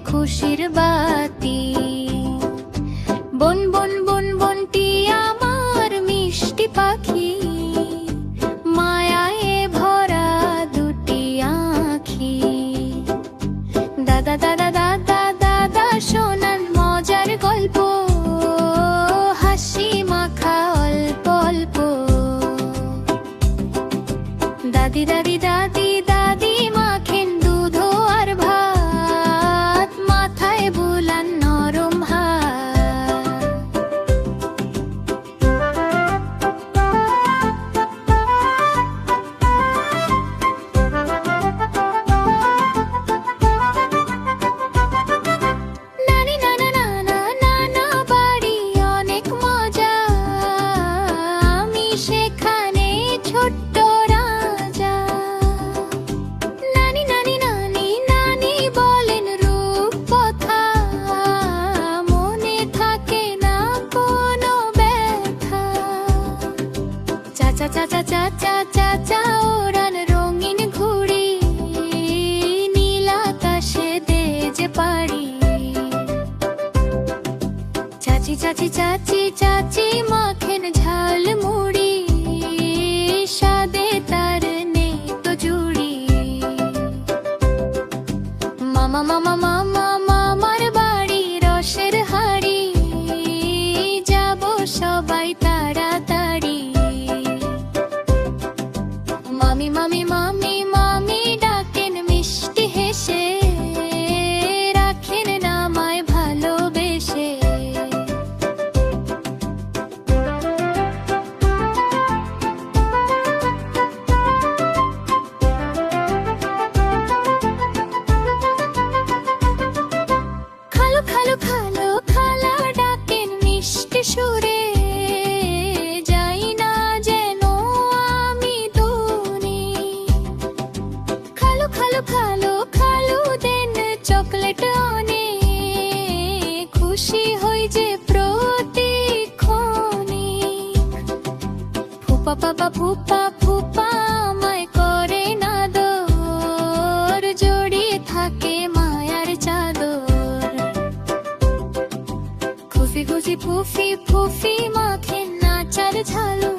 খুশির বাতি। বন বন বন বনটি আমার মিষ্টি পাখি, মায়ায় ভরা দুটি আঁখি। দাদা দাদা দাদা দাদা শোনান মজার গল্প, হাসি মাখা অল্প অল্প। দাদি দাদি দাদি দাদি মাখেন দুধ আর ভাত, মাথায় বুলান নরম হাত। নানি নানা নানা নানা বাড়ি অনেক মজা, আমি সেখানে ছোট্ট রাজা। নানি নানি নানি নানি বলেন রূপকথা, মনে থাকে না কোনো ব্যথা। চাচা চাচা চাচা চাচা ওড়ান রঙিন ঘুড়ি, নীল আকাশে দে যে পাড়ি। চাচি চাচি চাচি চাচি মাখেন ঝাল মুড়ি, স্বাদে তার নেই তো জুড়ি। মামা মামা মামা মামার বাড়ি রসের হাড়ি, যাব সবাই তাড়াতাড়ি। মামি মামি মামি মামি ডাকেন মিষ্টি হেসে, রাখেন নামায় ভালোবেসে। খালো খালো খালো খালা ডাকেন মিষ্টি সুরে, যাই না যেন আমি দূরে। খালো খালো খালো খালো দেন চকলেট অনেক, খুশি হই যে প্রতিক্ষণে। ফুপা পাপা ফুপা ফুপা আমায় করে না দর, জড়িয়ে থাকে মায়ার চাদর। খুশি খুশি ফুফি ফুফি মাখেন নাচার ঝালু,